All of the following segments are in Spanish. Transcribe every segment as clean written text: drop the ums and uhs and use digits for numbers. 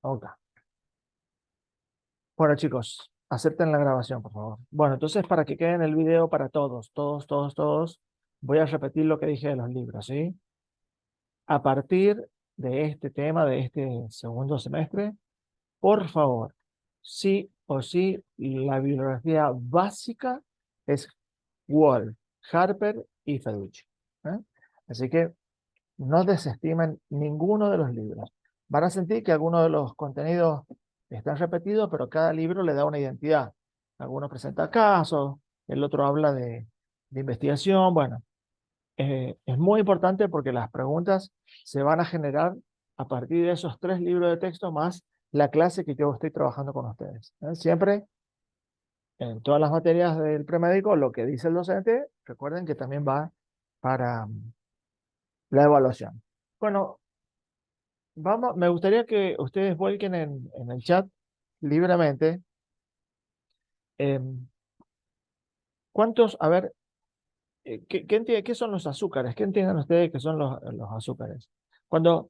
Ok. Bueno, chicos, acepten la grabación, por favor. Bueno, entonces, para que quede en el video para todos, todos, voy a repetir lo que dije de los libros, ¿sí? A partir de este tema, de este segundo semestre, por favor, sí o sí, la bibliografía básica es Wall, Harper y Federici, ¿eh? Así que no desestimen ninguno de los libros. Van a sentir que algunos de los contenidos están repetidos, pero cada libro le da una identidad. Algunos presenta casos, el otro habla de investigación. Bueno, es muy importante porque las preguntas se van a generar a partir de esos 3 libros de texto más la clase que yo estoy trabajando con ustedes, ¿eh? Siempre en todas las materias del premédico, lo que dice el docente, recuerden que también va para la evaluación. Bueno, vamos, me gustaría que ustedes vuelquen en el chat libremente. em, ¿Cuántos, a ver, qué son los azúcares? ¿Qué entienden ustedes que son los azúcares? Cuando,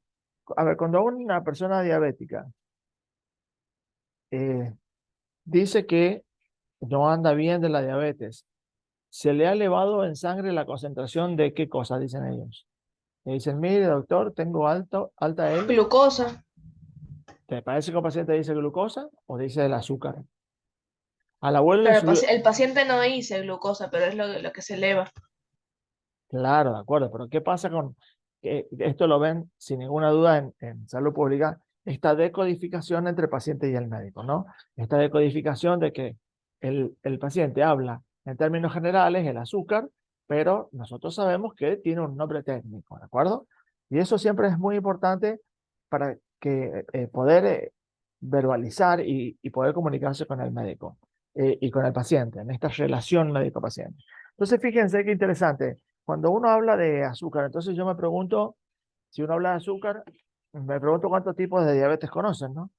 a ver, cuando una persona diabética eh, dice que no anda bien de la diabetes, ¿se le ha elevado en sangre la concentración de qué cosa, dicen ellos? Le dicen, mire, doctor, tengo alta el. Glucosa. ¿Te parece que el paciente dice glucosa o dice el azúcar? Al abuelo le Claro, subió. el paciente no dice glucosa, pero es lo que se eleva. Claro, de acuerdo, pero ¿qué pasa con que esto lo ven sin ninguna duda en salud pública, esta decodificación entre el paciente y el médico, ¿no? Esta decodificación de que el paciente habla en términos generales, el azúcar, pero nosotros sabemos que tiene un nombre técnico, ¿de acuerdo? Y eso siempre es muy importante para que poder verbalizar y poder comunicarse con el médico y con el paciente, en esta relación médico-paciente. Entonces, fíjense qué interesante. Cuando uno habla de azúcar, entonces yo me pregunto, si uno habla de azúcar, me pregunto cuántos tipos de diabetes conocen, ¿no?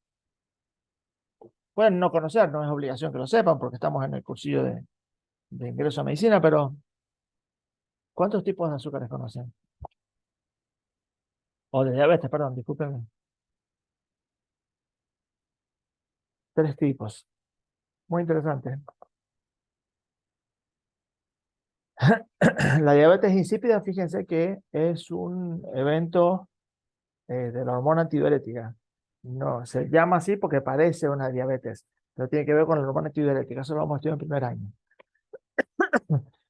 Pueden no conocer, no es obligación que lo sepan porque estamos en el cursillo de ingreso a medicina, pero ¿cuántos tipos de azúcares conocen? O de diabetes, perdón, discúlpenme. 3 tipos. Muy interesante. La diabetes insípida, fíjense que es un evento de la hormona antidiurética. No, se llama así porque parece una diabetes, pero tiene que ver con la hormona antidiurética. Eso lo vamos a estudiar en primer año.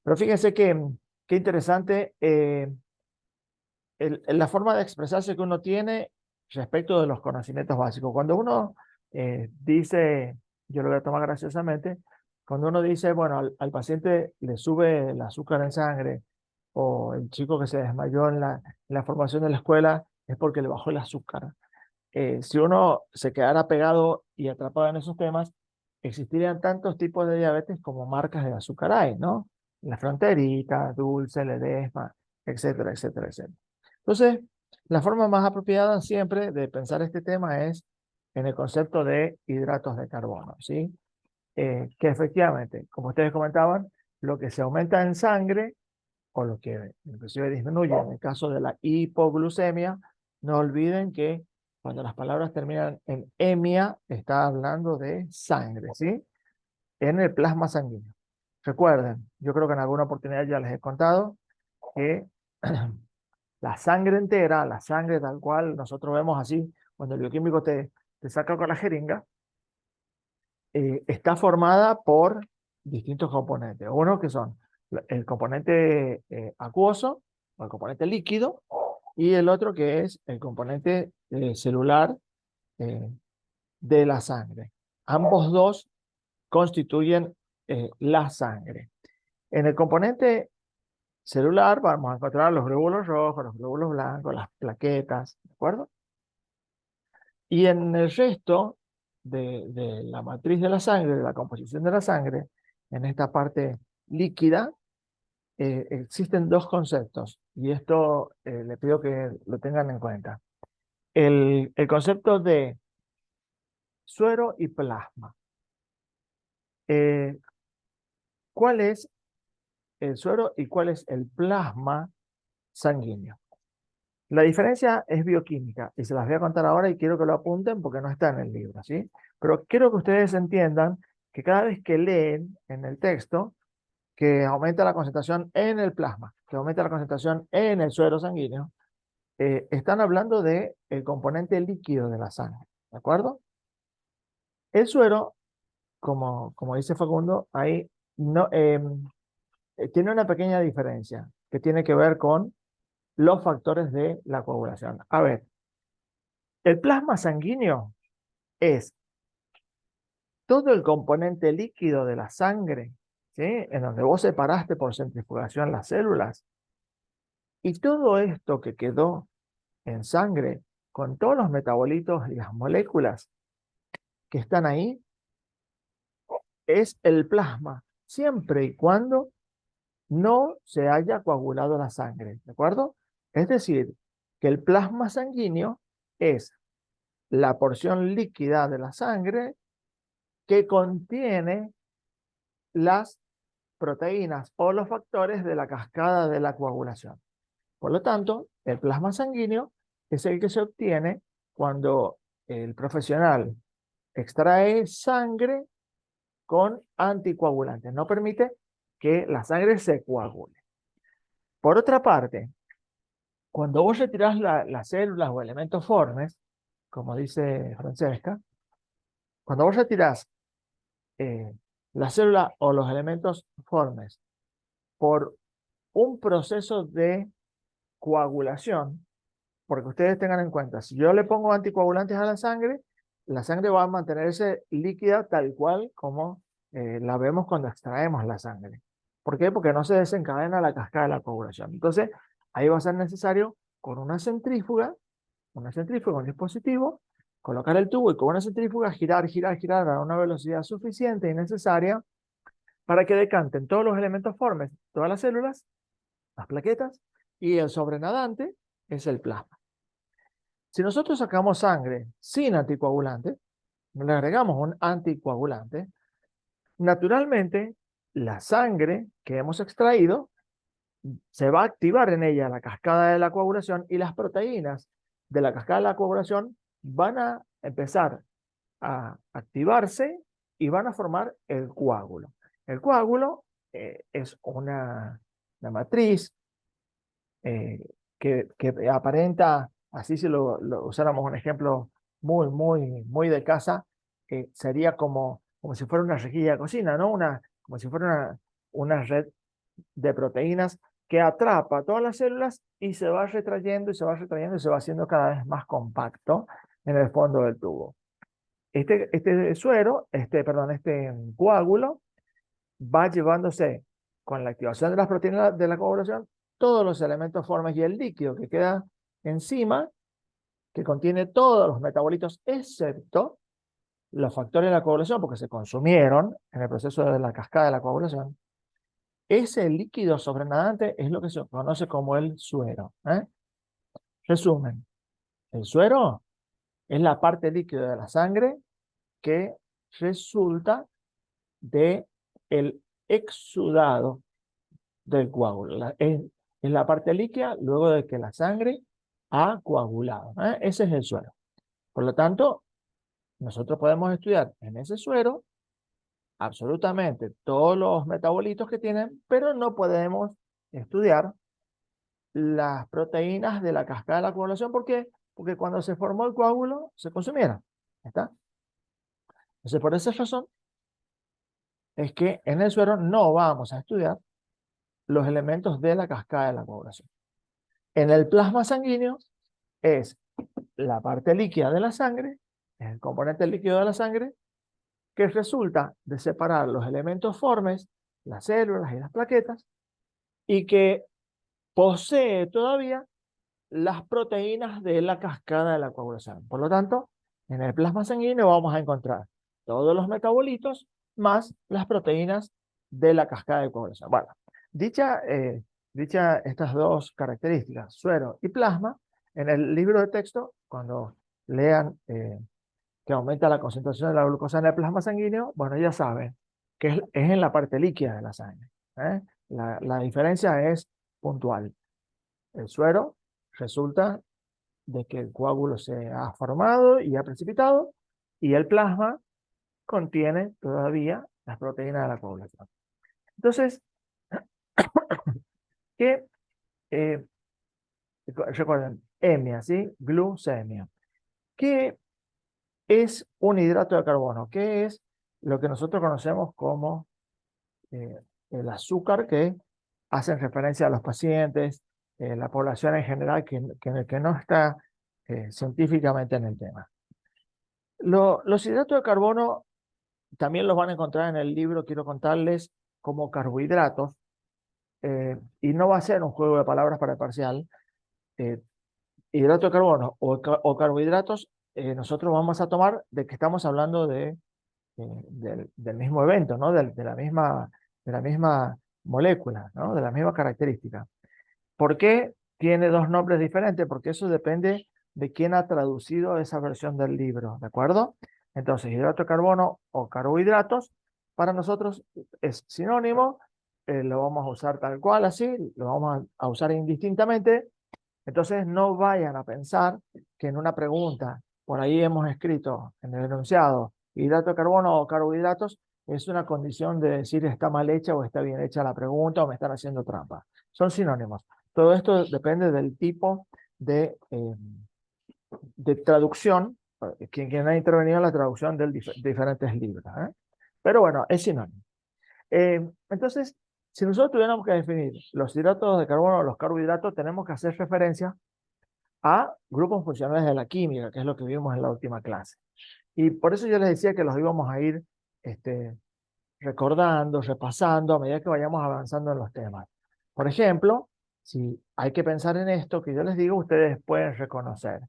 Pero fíjense que, qué interesante la forma de expresarse que uno tiene respecto de los conocimientos básicos. Cuando uno dice, yo lo voy a tomar graciosamente, cuando uno dice, bueno, al paciente le sube el azúcar en sangre, o el chico que se desmayó en la formación de la escuela, es porque le bajó el azúcar. Si uno se quedara pegado y atrapado en esos temas, existirían tantos tipos de diabetes como marcas de azúcar hay, ¿no? La fronterita, dulce, ledesma, etcétera, etcétera, etcétera. Entonces, la forma más apropiada siempre de pensar este tema es en el concepto de hidratos de carbono, ¿sí? Que efectivamente, como ustedes comentaban, lo que se aumenta en sangre o lo que inclusive disminuye en el caso de la hipoglucemia, no olviden que cuando las palabras terminan en emia, está hablando de sangre, ¿sí? En el plasma sanguíneo. Recuerden, yo creo que en alguna oportunidad ya les he contado que la sangre entera, la sangre tal cual nosotros vemos así, cuando el bioquímico te saca con la jeringa, está formada por distintos componentes. Uno que son el componente acuoso o el componente líquido y el otro que es el componente celular eh, de la sangre. Ambos dos constituyen la sangre. En el componente celular vamos a encontrar los glóbulos rojos, los glóbulos blancos, las plaquetas, ¿de acuerdo? Y en el resto de la matriz de la sangre, de la composición de la sangre, en esta parte líquida, existen 2 conceptos, y esto le pido que lo tengan en cuenta. El concepto de suero y plasma. Eh, ¿Cuál es el suero y cuál es el plasma sanguíneo? La diferencia es bioquímica y se las voy a contar ahora y quiero que lo apunten porque no está en el libro, ¿sí? Pero quiero que ustedes entiendan que cada vez que leen en el texto que aumenta la concentración en el plasma, que aumenta la concentración en el suero sanguíneo, están hablando de el componente líquido de la sangre, ¿de acuerdo? El suero, como dice Facundo, ahí no, tiene una pequeña diferencia que tiene que ver con los factores de la coagulación. A ver, el plasma sanguíneo es todo el componente líquido de la sangre, ¿sí? En donde vos separaste por centrifugación las células. Y todo esto que quedó en sangre, con todos los metabolitos y las moléculas que están ahí, es el plasma, siempre y cuando no se haya coagulado la sangre, ¿de acuerdo? Es decir, que el plasma sanguíneo es la porción líquida de la sangre que contiene las proteínas o los factores de la cascada de la coagulación. Por lo tanto, el plasma sanguíneo es el que se obtiene cuando el profesional extrae sangre con anticoagulantes. No permite que la sangre se coagule. Por otra parte, cuando vos retirás las células o elementos formes, como dice Francesca, cuando vos retirás la célula o los elementos formes por un proceso de coagulación, porque ustedes tengan en cuenta, si yo le pongo anticoagulantes a la sangre va a mantenerse líquida tal cual como la vemos cuando extraemos la sangre. ¿Por qué? Porque no se desencadena la cascada de la coagulación. Entonces, ahí va a ser necesario con una centrífuga, un dispositivo, colocar el tubo y con una centrífuga girar, girar, girar a una velocidad suficiente y necesaria para que decanten todos los elementos formes, todas las células, las plaquetas, y el sobrenadante es el plasma. Si nosotros sacamos sangre sin anticoagulante, le agregamos un anticoagulante, naturalmente la sangre que hemos extraído se va a activar en ella la cascada de la coagulación y las proteínas de la cascada de la coagulación van a empezar a activarse y van a formar el coágulo. El coágulo es una matriz que aparenta, así si lo usáramos un ejemplo muy de casa, sería como si fuera una rejilla de cocina, ¿no? Como si fuera una red de proteínas que atrapa todas las células y se va retrayendo y se va retrayendo y se va haciendo cada vez más compacto en el fondo del tubo. Este suero, perdón, este coágulo va llevándose con la activación de las proteínas de la coagulación todos los elementos formes y el líquido que queda encima, que contiene todos los metabolitos excepto los factores de la coagulación, porque se consumieron en el proceso de la cascada de la coagulación. Ese líquido sobrenadante es lo que se conoce como el suero. Resumen, el suero es la parte líquida de la sangre que resulta de el exudado del coágulo. Es la parte líquida luego de que la sangre ha coagulado. Ese es el suero. Por lo tanto, nosotros podemos estudiar en ese suero absolutamente todos los metabolitos que tienen, pero no podemos estudiar las proteínas de la cascada de la coagulación. ¿Por qué? Porque cuando se formó el coágulo, se consumieron. ¿Está? Entonces, por esa razón, es que en el suero no vamos a estudiar los elementos de la cascada de la coagulación. En el plasma sanguíneo es la parte líquida de la sangre, es el componente líquido de la sangre, que resulta de separar los elementos formes, las células y las plaquetas, y que posee todavía las proteínas de la cascada de la coagulación. Por lo tanto, en el plasma sanguíneo vamos a encontrar todos los metabolitos más las proteínas de la cascada de coagulación. Bueno, dicha estas dos características, suero y plasma, en el libro de texto, cuando lean que aumenta la concentración de la glucosa en el plasma sanguíneo, bueno, ya saben que es en la parte líquida de la sangre. La diferencia es puntual. El suero resulta de que el coágulo se ha formado y ha precipitado y el plasma contiene todavía las proteínas de la coagulación. Entonces, ¿qué? Eh, recuerden, EMIA, ¿sí? Glucemia. ¿Qué es un hidrato de carbono? ¿Qué es lo que nosotros conocemos como eh, el azúcar que hacen referencia a los pacientes, la población en general que no está científicamente en el tema? Los hidratos de carbono también los van a encontrar en el libro, quiero contarles, como carbohidratos, y no va a ser un juego de palabras para el parcial. eh, Hidrato de carbono o carbohidratos, nosotros vamos a tomar de que estamos hablando del mismo evento, ¿no? De la misma molécula, ¿no? De la misma característica. ¿Por qué tiene dos nombres diferentes? Porque eso depende de quién ha traducido esa versión del libro, ¿de acuerdo? Entonces, hidrato de carbono o carbohidratos, para nosotros es sinónimo, lo vamos a usar tal cual, así, lo vamos a usar indistintamente. Entonces, no vayan a pensar que en una pregunta, por ahí hemos escrito en el enunciado, hidrato de carbono o carbohidratos, es una condición de decir está mal hecha o está bien hecha la pregunta o me están haciendo trampa. Son sinónimos. Todo esto depende del tipo de traducción, quien ha intervenido en la traducción de diferentes libros. Pero bueno, es sinónimo. Entonces, si nosotros tuviéramos que definir los hidratos de carbono o los carbohidratos, tenemos que hacer referencia a grupos funcionales de la química, que es lo que vimos en la última clase. Y por eso yo les decía que los íbamos a ir recordando, repasando a medida que vayamos avanzando en los temas. Por ejemplo, si hay que pensar en esto que yo les digo, ustedes pueden reconocer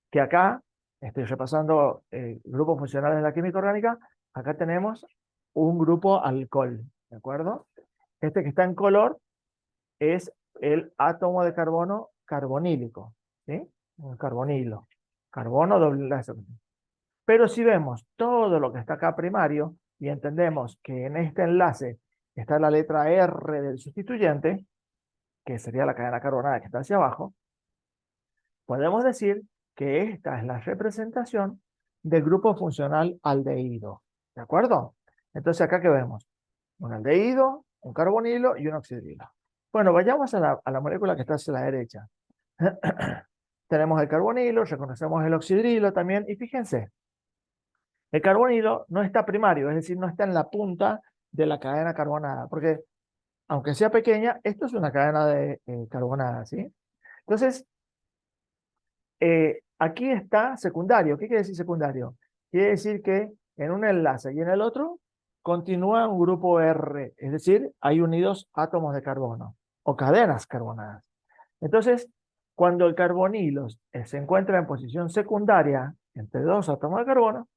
que acá, estoy repasando grupos funcionales de la química orgánica, acá tenemos un grupo alcohol, ¿de acuerdo? Este que está en color es el átomo de carbono carbonílico, ¿sí? Un carbonilo, carbono doble enlace. Pero si vemos todo lo que está acá primario y entendemos que en este enlace está la letra R del sustituyente, que sería la cadena carbonada que está hacia abajo, podemos decir que esta es la representación del grupo funcional aldehído. ¿De acuerdo? Entonces acá que vemos un aldehído, un carbonilo y un oxidrilo. Bueno, vayamos a la molécula que está hacia la derecha. Tenemos el carbonilo, reconocemos el oxidrilo también, y fíjense, el carbonilo no está primario, es decir, no está en la punta de la cadena carbonada, porque aunque sea pequeña, esto es una cadena de carbonada, ¿sí? Entonces, aquí está secundario. ¿Qué quiere decir secundario? Quiere decir que en un enlace y en el otro continúa un grupo R, es decir, hay unidos átomos de carbono o cadenas carbonadas. Entonces, cuando el carbonilo se encuentra en posición secundaria entre dos átomos de carbono,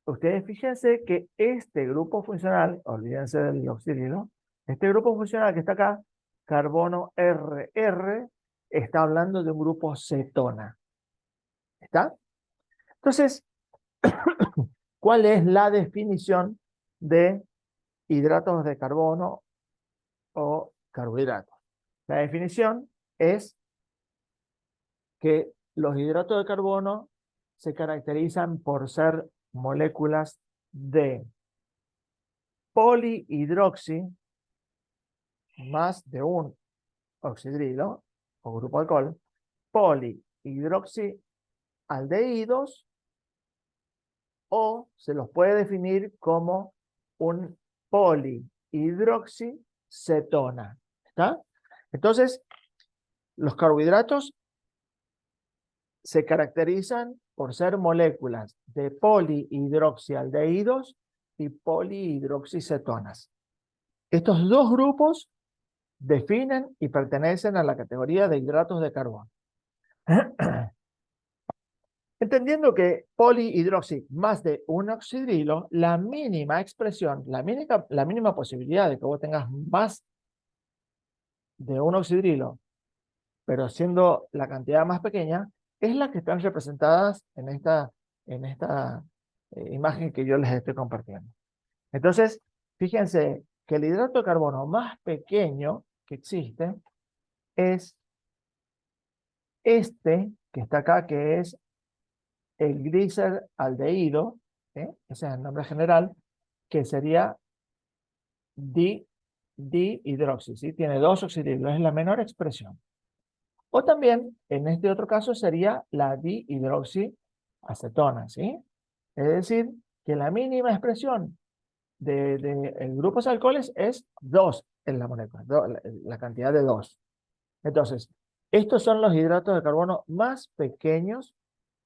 ustedes fíjense que este grupo funcional, olvídense del oxidilo, este grupo funcional que está acá, carbono RR, está hablando de un grupo cetona. ¿Está? Entonces, ¿cuál es la definición de hidratos de carbono o carbohidratos? La definición es que los hidratos de carbono se caracterizan por ser moléculas de polihidroxi más de un oxidrilo o grupo alcohol, polihidroxialdehídos, o se los puede definir como un polihidroxicetona. ¿Está? Entonces, los carbohidratos se caracterizan por ser moléculas de polihidroxialdehídos y polihidroxicetonas. Estos dos grupos definen y pertenecen a la categoría de hidratos de carbono. Entendiendo que polihidroxi más de un oxidrilo, la mínima expresión, la mínima posibilidad de que vos tengas más de un oxidrilo, pero siendo la cantidad más pequeña, es la que están representadas en esta imagen que yo les estoy compartiendo. Entonces, fíjense que el hidrato de carbono más pequeño que existe es este que está acá, que es el gliceraldehído, ¿sí? Ese es el nombre general, que sería dihidroxi, ¿sí? Tiene dos oxidrilos, es la menor expresión. O también, en este otro caso, sería la dihidroxiacetona, ¿sí? Es decir, que la mínima expresión del grupo de alcoholes es 2 en la molécula, la cantidad de 2. Entonces, estos son los hidratos de carbono más pequeños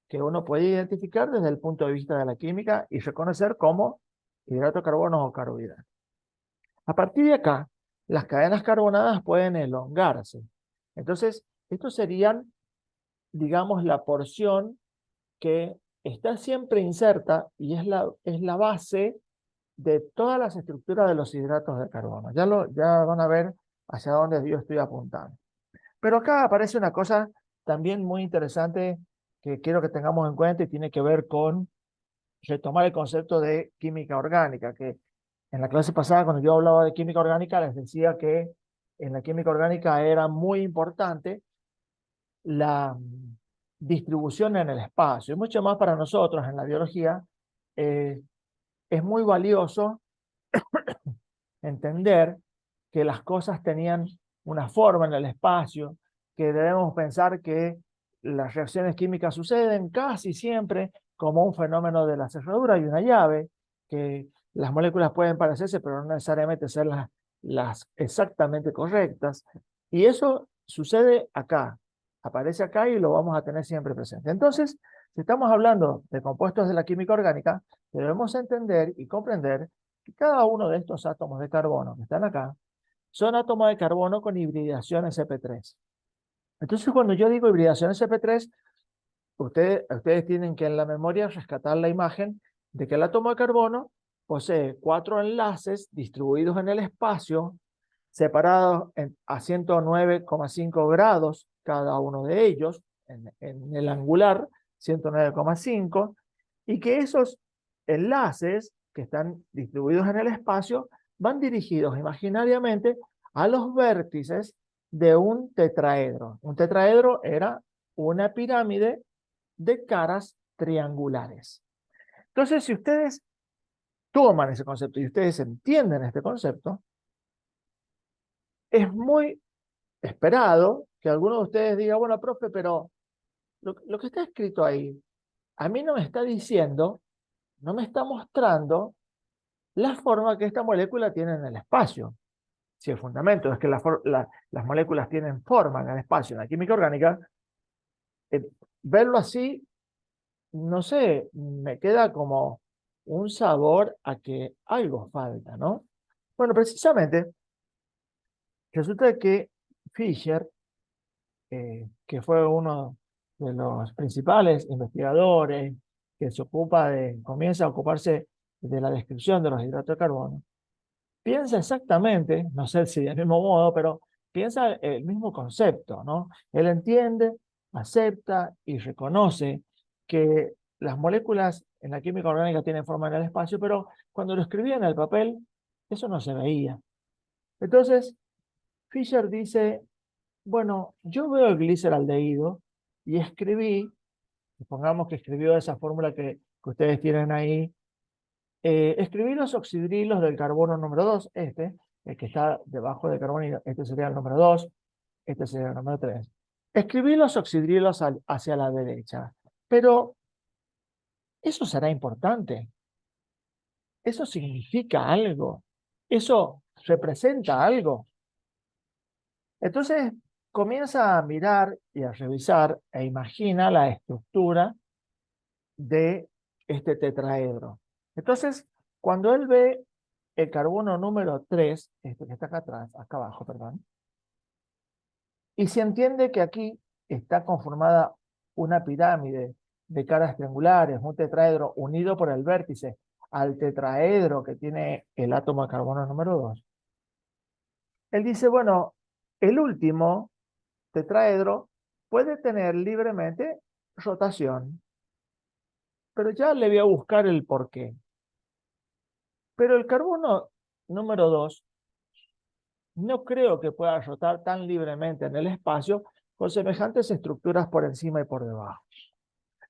que uno puede identificar desde el punto de vista de la química y reconocer como hidratos de carbono o carbohidratos. A partir de acá, las cadenas carbonadas pueden elongarse. Entonces, estos serían, digamos, la porción que está siempre inserta y es la base de todas las estructuras de los hidratos de carbono. Ya van a ver hacia dónde yo estoy apuntando. Pero acá aparece una cosa también muy interesante que quiero que tengamos en cuenta y tiene que ver con retomar el concepto de química orgánica, que en la clase pasada cuando yo hablaba de química orgánica les decía que en la química orgánica era muy importante la distribución en el espacio. Y mucho más para nosotros en la biología, eh, es muy valioso entender que las cosas tenían una forma en el espacio, que debemos pensar que las reacciones químicas suceden casi siempre como un fenómeno de la cerradura y una llave, que las moléculas pueden parecerse, pero no necesariamente ser las exactamente correctas. Y eso sucede acá, aparece acá y lo vamos a tener siempre presente. Entonces, si estamos hablando de compuestos de la química orgánica, debemos entender y comprender que cada uno de estos átomos de carbono que están acá son átomos de carbono con hibridación sp3. Entonces, cuando yo digo hibridación sp3, ustedes tienen que en la memoria rescatar la imagen de que el átomo de carbono posee 4 enlaces distribuidos en el espacio, separados a 109,5 grados cada uno de ellos, en el angular 109,5, y que esos enlaces que están distribuidos en el espacio van dirigidos imaginariamente a los vértices de un tetraedro. Un tetraedro era una pirámide de caras triangulares. Entonces, si ustedes toman ese concepto y ustedes entienden este concepto, es muy esperado que alguno de ustedes diga, bueno, profe, pero lo que está escrito ahí, a mí no me está diciendo, no me está mostrando la forma que esta molécula tiene en el espacio. Si el fundamento es que las moléculas tienen forma en el espacio, en la química orgánica, eh, verlo así, no sé, me queda como un sabor a que algo falta, ¿no? Bueno, precisamente, resulta que Fisher, que fue uno de los principales investigadores que comienza a ocuparse de la descripción de los hidratos de carbono, piensa exactamente, no sé si del mismo modo, pero piensa el mismo concepto, ¿no? Él entiende, acepta y reconoce que las moléculas en la química orgánica tienen forma en el espacio, pero cuando lo escribía en el papel, eso no se veía. Entonces, Fisher dice, bueno, yo veo el gliceraldehído y escribí, supongamos que escribió esa fórmula que ustedes tienen ahí, escribí los oxidrilos del carbono número 2, el que está debajo del carbono, este sería el número 2, este sería el número 3. Escribí los oxidrilos hacia la derecha, pero eso será importante, eso significa algo, eso representa algo. Entonces comienza a mirar y a revisar e imagina la estructura de este tetraedro. Entonces, cuando él ve el carbono número 3, este que está acá atrás, acá abajo, perdón, y se entiende que aquí está conformada una pirámide de caras triangulares, un tetraedro unido por el vértice al tetraedro que tiene el átomo de carbono número 2. Él dice, bueno, el último tetraedro puede tener libremente rotación, pero ya le voy a buscar el porqué. Pero el carbono número 2 no creo que pueda rotar tan libremente en el espacio con semejantes estructuras por encima y por debajo.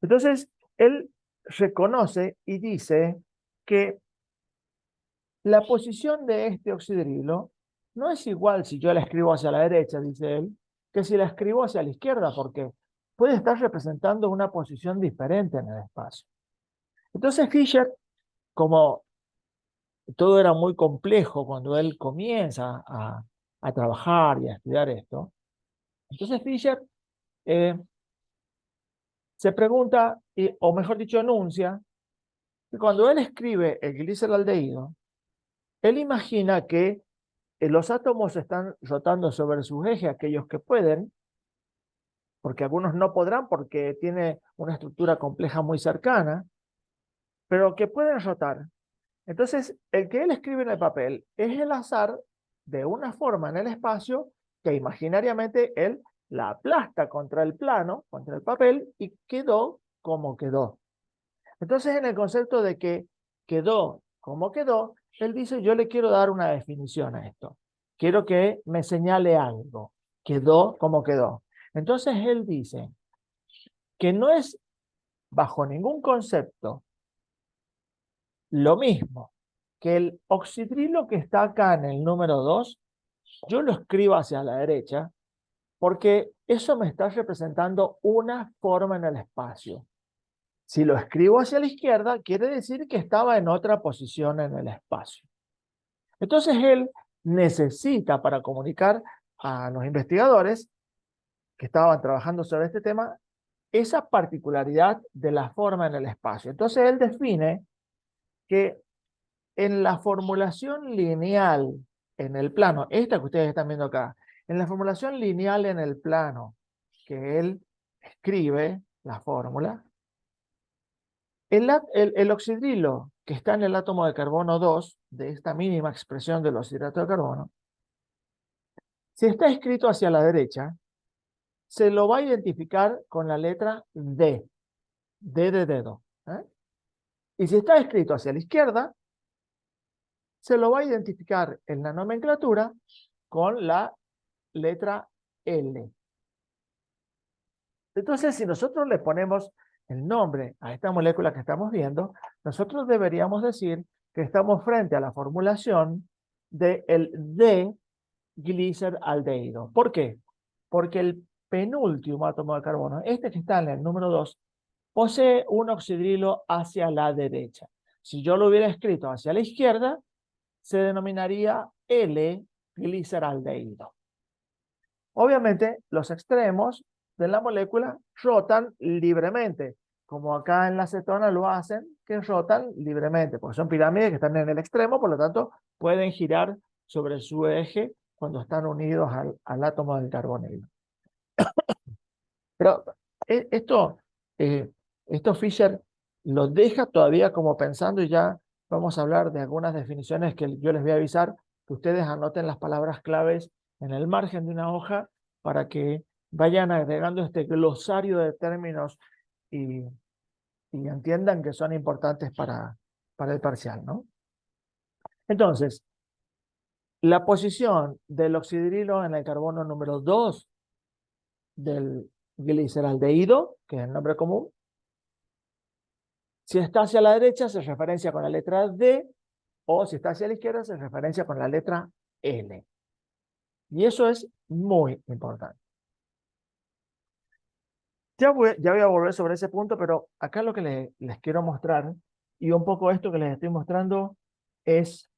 Entonces, él reconoce y dice que la posición de este oxidrilo no es igual si yo la escribo hacia la derecha, dice él, que si la escribo hacia la izquierda, porque puede estar representando una posición diferente en el espacio. Entonces Fisher, como todo era muy complejo cuando él comienza a trabajar y a estudiar esto, entonces Fisher se pregunta, o mejor dicho, anuncia, que cuando él escribe el gliceraldehído, él imagina que los átomos están rotando sobre sus ejes, aquellos que pueden, porque algunos no podrán porque tiene una estructura compleja muy cercana, pero que pueden rotar. Entonces, el que él escribe en el papel es el azar de una forma en el espacio que imaginariamente él la aplasta contra el plano, contra el papel, y quedó como quedó. Entonces, en el concepto de que quedó como quedó, él dice, yo le quiero dar una definición a esto. Quiero que me señale algo. Quedó como quedó. Entonces, él dice que no es bajo ningún concepto lo mismo que el oxidrilo que está acá en el número 2, yo lo escribo hacia la derecha, porque eso me está representando una forma en el espacio. Si lo escribo hacia la izquierda, quiere decir que estaba en otra posición en el espacio. Entonces él necesita, para comunicar a los investigadores que estaban trabajando sobre este tema, esa particularidad de la forma en el espacio. Entonces él define que en la formulación lineal en el plano, esta que ustedes están viendo acá, en la formulación lineal en el plano que él escribe la fórmula, el oxidrilo que está en el átomo de carbono 2, de esta mínima expresión de los hidratos de carbono, si está escrito hacia la derecha, se lo va a identificar con la letra D, D de dedo. Y si está escrito hacia la izquierda, se lo va a identificar en la nomenclatura con la letra L. Entonces, si nosotros le ponemos el nombre a esta molécula que estamos viendo, nosotros deberíamos decir que estamos frente a la formulación del D-gliceraldehído. ¿Por qué? Porque el penúltimo átomo de carbono, este que está en el número 2, posee un oxidrilo hacia la derecha. Si yo lo hubiera escrito hacia la izquierda, se denominaría L-gliceraldehído. Obviamente, los extremos de la molécula rotan libremente, como acá en la acetona lo hacen, que rotan libremente, porque son pirámides que están en el extremo, por lo tanto, pueden girar sobre su eje cuando están unidos al átomo del carbonilo. Pero esto, esto Fisher lo deja todavía como pensando, y ya vamos a hablar de algunas definiciones que yo les voy a avisar, que ustedes anoten las palabras claves en el margen de una hoja para que vayan agregando este glosario de términos y, y entiendan que son importantes para el parcial, ¿no? Entonces, la posición del oxidrilo en el carbono número 2 del gliceraldehído, que es el nombre común, si está hacia la derecha se referencia con la letra D, o si está hacia la izquierda se referencia con la letra L. Y eso es muy importante. Ya voy a volver sobre ese punto, pero acá lo que les quiero mostrar, y un poco esto que les estoy mostrando, es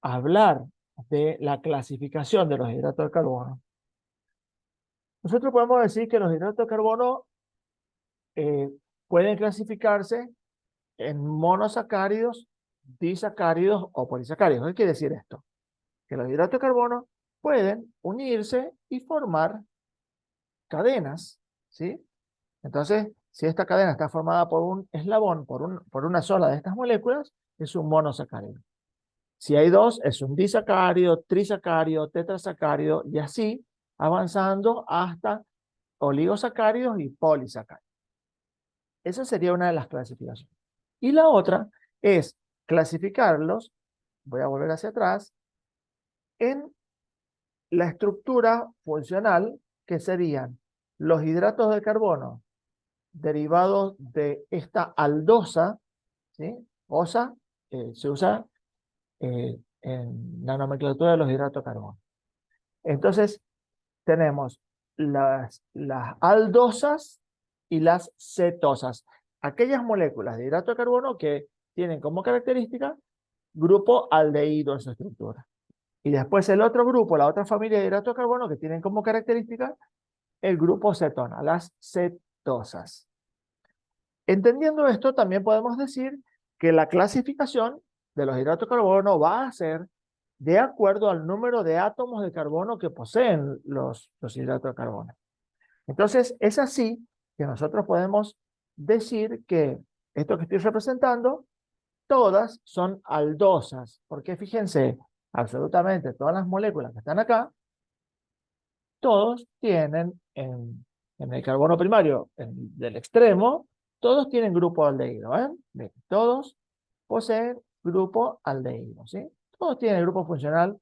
hablar de la clasificación de los hidratos de carbono. Nosotros podemos decir que los hidratos de carbono pueden clasificarse en monosacáridos, disacáridos o polisacáridos. ¿Qué quiere decir esto? Que los hidratos de carbono pueden unirse y formar cadenas, ¿sí? Entonces, si esta cadena está formada por un eslabón, por una sola de estas moléculas, es un monosacárido. Si hay dos, es un disacárido, trisacárido, tetrasacárido, y así avanzando hasta oligosacáridos y polisacáridos. Esa sería una de las clasificaciones. Y la otra es clasificarlos, voy a volver hacia atrás, en la estructura funcional, que serían los hidratos de carbono derivados de esta aldosa, ¿sí? Osa, se usa en la nomenclatura de los hidratos de carbono. Entonces, tenemos las aldosas y las cetosas. Aquellas moléculas de hidrato de carbono que tienen como característica grupo aldehído en su estructura. Y después el otro grupo, la otra familia de hidrato de carbono que tienen como característica el grupo cetona, las cetosas. Entendiendo esto, también podemos decir que la clasificación de los hidratos de carbono va a ser de acuerdo al número de átomos de carbono que poseen los hidratos de carbono. Entonces, es así que nosotros podemos decir que esto que estoy representando, todas son aldosas, porque fíjense, absolutamente todas las moléculas que están acá, todos tienen en el carbono primario del extremo, todos tienen grupo aldehído, ¿eh? Bien, todos poseen grupo aldehído, ¿sí? Todos tienen el grupo funcional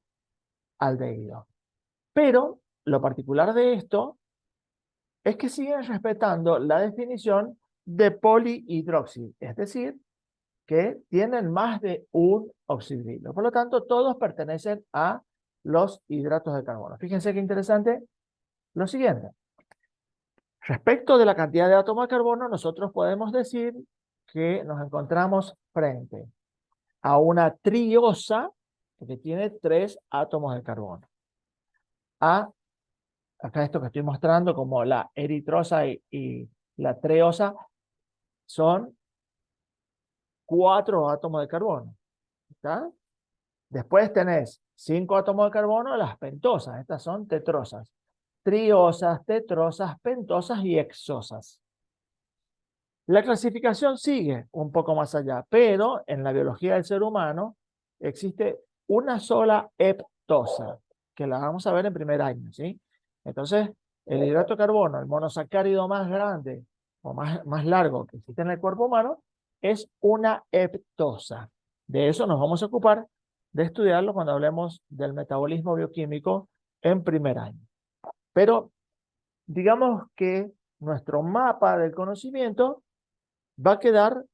aldehído. Pero lo particular de esto es que siguen respetando la definición de polihidroxil, es decir, que tienen más de un oxidrilo. Por lo tanto, todos pertenecen a los hidratos de carbono. Fíjense qué interesante lo siguiente. Respecto de la cantidad de átomos de carbono, nosotros podemos decir que nos encontramos frente a una triosa que tiene 3 átomos de carbono. Acá esto que estoy mostrando como la eritrosa y la treosa son 4 átomos de carbono. ¿Está? Después tenés 5 átomos de carbono, las pentosas. Estas son tetrosas. Triosas, tetrosas, pentosas y hexosas. La clasificación sigue un poco más allá, pero en la biología del ser humano existe una sola heptosa, que la vamos a ver en primer año, ¿sí? Entonces, el hidrato de carbono, el monosacárido más grande o más largo que existe en el cuerpo humano, es una heptosa. De eso nos vamos a ocupar de estudiarlo cuando hablemos del metabolismo bioquímico en primer año. Pero digamos que nuestro mapa del conocimiento va a quedar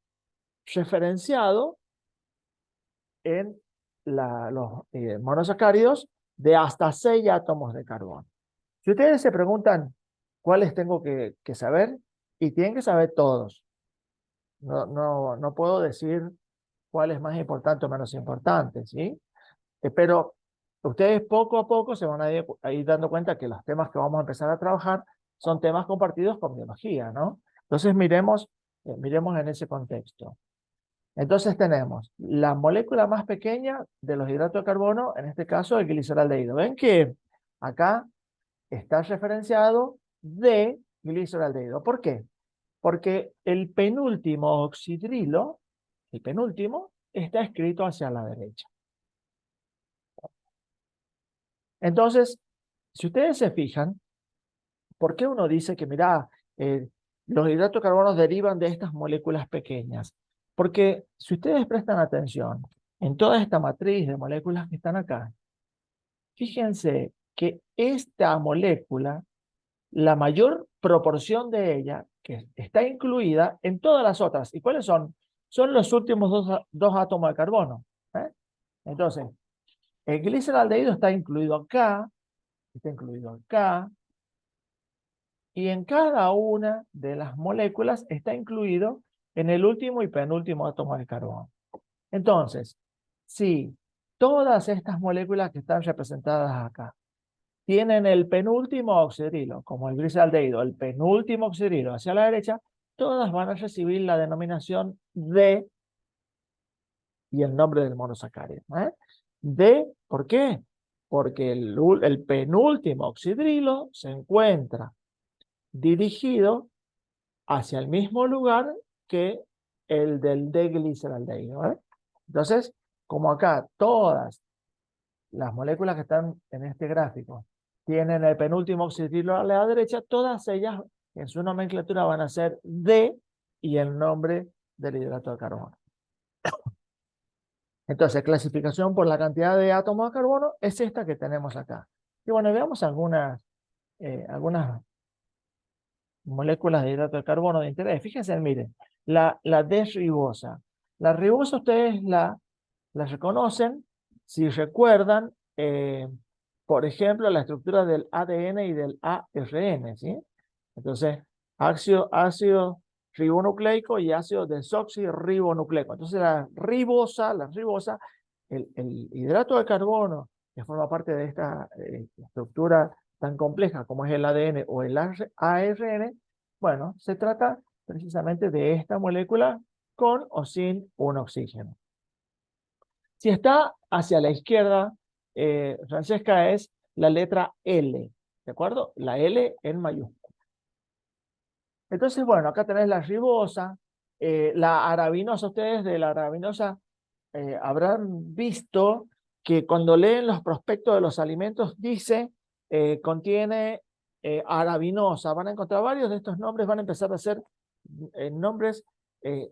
referenciado en los monosacáridos de hasta 6 átomos de carbono. Si ustedes se preguntan cuáles tengo que saber, y tienen que saber todos. No puedo decir cuál es más importante o menos importante, ¿sí? Pero ustedes poco a poco se van a ir dando cuenta que los temas que vamos a empezar a trabajar son temas compartidos con biología, ¿no? Entonces miremos en ese contexto. Entonces tenemos la molécula más pequeña de los hidratos de carbono, en este caso el gliceraldehído. Ven que acá está referenciado de gliceraldehído. ¿Por qué? Porque el penúltimo oxidrilo, el penúltimo, está escrito hacia la derecha. Entonces, si ustedes se fijan, ¿por qué uno dice que, mira, los hidratos de carbono derivan de estas moléculas pequeñas? Porque si ustedes prestan atención en toda esta matriz de moléculas que están acá, fíjense que esta molécula, la mayor proporción de ella, que está incluida en todas las otras. ¿Y cuáles son? Son los últimos dos átomos de carbono. ¿Eh? Entonces, el gliceraldehído está incluido acá, y en cada una de las moléculas está incluido en el último y penúltimo átomo de carbono. Entonces, si todas estas moléculas que están representadas acá tienen el penúltimo oxidrilo, como el gliceraldehído, el penúltimo oxidrilo hacia la derecha, todas van a recibir la denominación D y el nombre del monosacárido. D, ¿por qué? Porque el penúltimo oxidrilo se encuentra dirigido hacia el mismo lugar que el del D-gliceraldehído. Entonces, como acá todas las moléculas que están en este gráfico tienen el penúltimo oxidrilo a la derecha, todas ellas en su nomenclatura van a ser D y el nombre del hidrato de carbono. Entonces, clasificación por la cantidad de átomos de carbono es esta que tenemos acá. Y bueno, veamos algunas moléculas de hidrato de carbono de interés. Fíjense, miren, la desribosa. La ribosa ustedes la reconocen si recuerdan, por ejemplo, la estructura del ADN y del ARN, ¿sí? Entonces, ácido ribonucleico y ácido desoxirribonucleico. Entonces, la ribosa, el hidrato de carbono que forma parte de esta estructura tan compleja como es el ADN o el ARN, bueno, se trata precisamente de esta molécula con o sin un oxígeno. Si está hacia la izquierda, Francesca, es la letra L, ¿de acuerdo? La L en mayúscula. Entonces, bueno, acá tenés la ribosa, la arabinosa. Ustedes de la arabinosa habrán visto que cuando leen los prospectos de los alimentos dice contiene arabinosa. Van a encontrar varios de estos nombres, van a empezar a ser nombres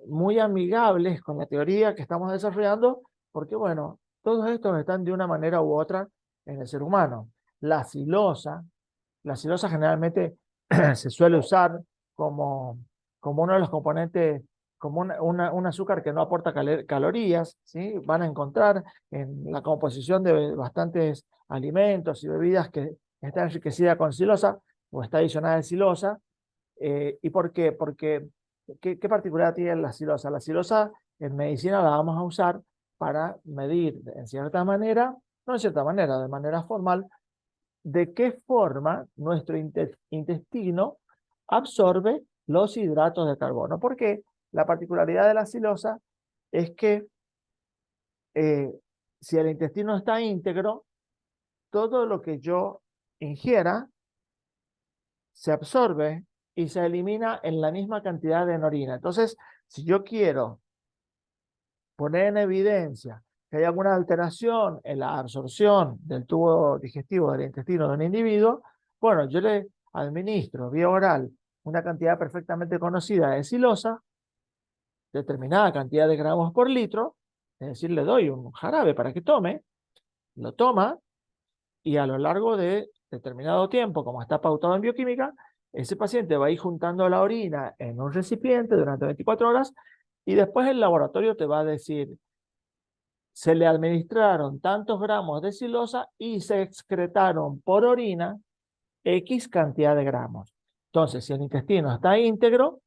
muy amigables con la teoría que estamos desarrollando, porque bueno, todos estos están de una manera u otra en el ser humano. La silosa generalmente se suele usar como, como uno de los componentes, como un azúcar que no aporta calorías, ¿sí? Van a encontrar en la composición de bastantes alimentos y bebidas que está enriquecida con silosa o está adicionada de silosa. ¿Y por qué? Porque, ¿qué particularidad tiene la silosa? La silosa en medicina la vamos a usar para medir en cierta manera, no en cierta manera, de manera formal, de qué forma nuestro intestino absorbe los hidratos de carbono. Porque la particularidad de la silosa es que eh, si el intestino está íntegro, todo lo que yo ingiera se absorbe y se elimina en la misma cantidad en orina. Entonces, si yo quiero poner en evidencia que hay alguna alteración en la absorción del tubo digestivo del intestino de un individuo, bueno, yo le administro vía oral una cantidad perfectamente conocida de silosa, determinada cantidad de gramos por litro, es decir, le doy un jarabe para que tome, lo toma y a lo largo de determinado tiempo, como está pautado en bioquímica, ese paciente va a ir juntando la orina en un recipiente durante 24 horas y después el laboratorio te va a decir, se le administraron tantos gramos de silosa y se excretaron por orina X cantidad de gramos. Entonces, si el intestino está íntegro,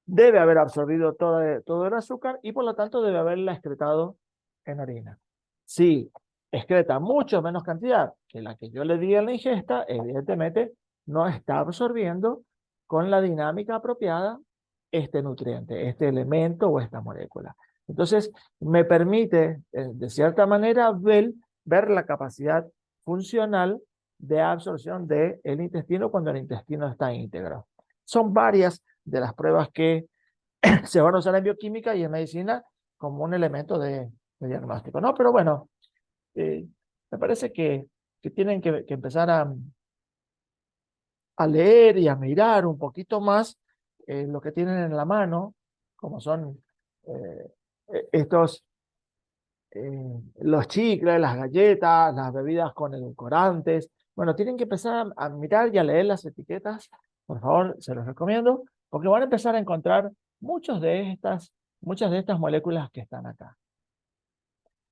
debe haber absorbido todo el azúcar y por lo tanto debe haberla excretado en orina. Si excreta mucho menos cantidad que la que yo le di en la ingesta, evidentemente no está absorbiendo con la dinámica apropiada este nutriente, este elemento o esta molécula. Entonces, me permite, de cierta manera, ver la capacidad funcional de absorción del intestino cuando el intestino está íntegro. Son varias de las pruebas que se van a usar en bioquímica y en medicina como un elemento de diagnóstico, ¿no? Pero bueno, me parece que tienen que empezar a leer y a mirar un poquito más lo que tienen en la mano, como son estos, los chicles, las galletas, las bebidas con edulcorantes. Bueno, tienen que empezar a mirar y a leer las etiquetas, por favor, se los recomiendo, porque van a empezar a encontrar muchas de estas moléculas que están acá.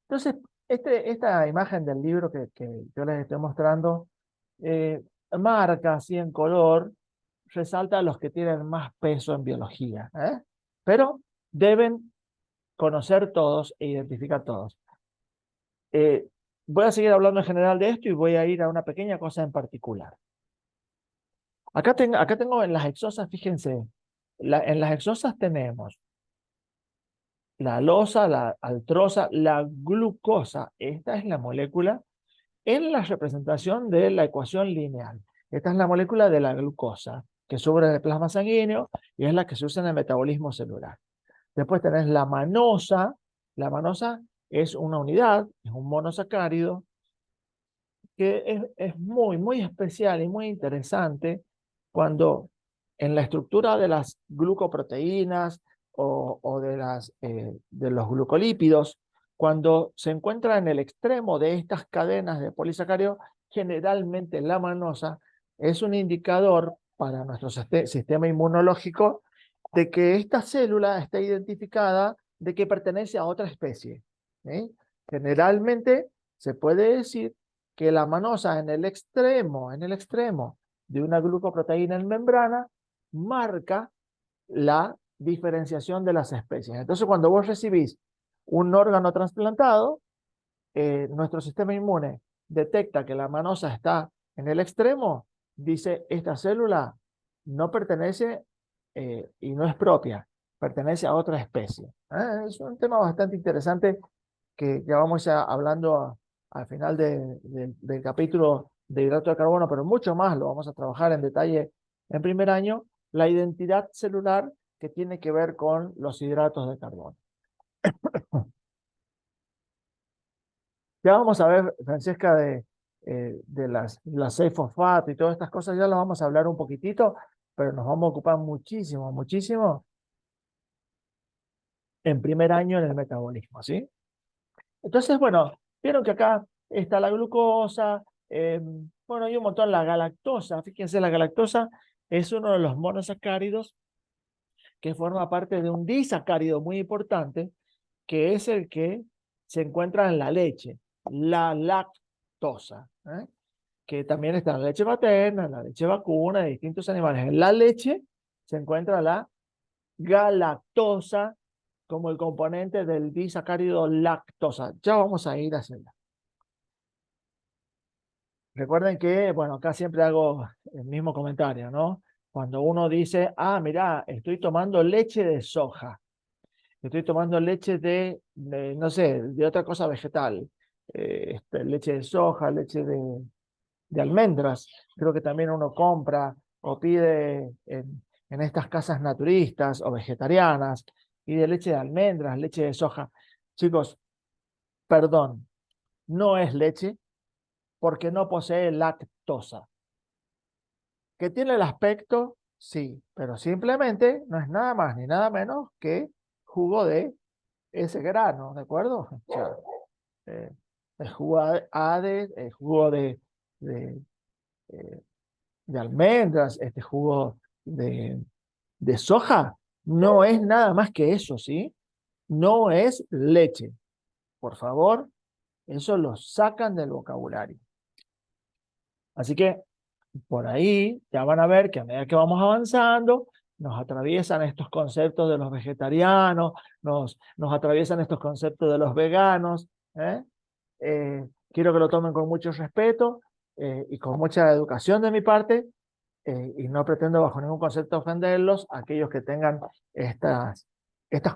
Entonces, esta imagen del libro que yo les estoy mostrando, marca así en color, resalta a los que tienen más peso en biología, ¿eh? Pero deben conocer todos e identificar todos. Voy a seguir hablando en general de esto y voy a ir a una pequeña cosa en particular. Acá tengo en las hexosas, fíjense, en las hexosas tenemos la alosa, la altrosa, la glucosa. Esta es la molécula en la representación de la ecuación lineal. Esta es la molécula de la glucosa, que sube en el plasma sanguíneo y es la que se usa en el metabolismo celular. Después tenés la manosa. La manosa es una unidad, es un monosacárido, que es muy especial y muy interesante cuando en la estructura de las glucoproteínas o de los glucolípidos, cuando se encuentra en el extremo de estas cadenas de polisacáridos, generalmente la manosa es un indicador para nuestro sistema inmunológico de que esta célula está identificada de que pertenece a otra especie. ¿Sí? Generalmente se puede decir que la manosa en el extremo de una glucoproteína en membrana marca la diferenciación de las especies. Entonces, cuando vos recibís un órgano trasplantado, nuestro sistema inmune detecta que la manosa está en el extremo, dice, esta célula no pertenece y no es propia, pertenece a otra especie. Es un tema bastante interesante que vamos a hablando al final del capítulo de hidrato de carbono, pero mucho más lo vamos a trabajar en detalle en primer año, la identidad celular que tiene que ver con los hidratos de carbono. Ya vamos a ver, Francesca, de las 6-fosfato y todas estas cosas, ya las vamos a hablar un poquitito, pero nos vamos a ocupar muchísimo, muchísimo en primer año en el metabolismo, ¿sí? Entonces, bueno, vieron que acá está la glucosa, bueno, hay un montón, la galactosa, fíjense, la galactosa es uno de los monosacáridos que forma parte de un disacárido muy importante, que es el que se encuentra en la leche, la lactosa, que también está en la leche materna, en la leche vacuna de distintos animales. En la leche se encuentra la galactosa como el componente del disacárido lactosa. Ya vamos a ir a hacerla. Recuerden que, bueno, acá siempre hago el mismo comentario, ¿no? Cuando uno dice, ah, mira, estoy tomando leche de soja, estoy tomando leche no sé, de otra cosa vegetal, leche de soja, leche de almendras, creo que también uno compra o pide en estas casas naturistas o vegetarianas, pide leche de almendras, leche de soja. Chicos, perdón, no es leche porque no posee lactosa. ¿Que tiene el aspecto? Sí, pero simplemente no es nada más ni nada menos que jugo de ese grano, ¿de acuerdo? O sea, el jugo el jugo de, eh, de almendras, este jugo de soja, no es nada más que eso, ¿sí? No es leche. Por favor, eso lo sacan del vocabulario. Así que por ahí ya van a ver que a medida que vamos avanzando, nos atraviesan estos conceptos de los vegetarianos, nos atraviesan estos conceptos de los veganos. ¿eh? Quiero que lo tomen con mucho respeto y con mucha educación de mi parte, y no pretendo bajo ningún concepto ofenderlos, aquellos que tengan estas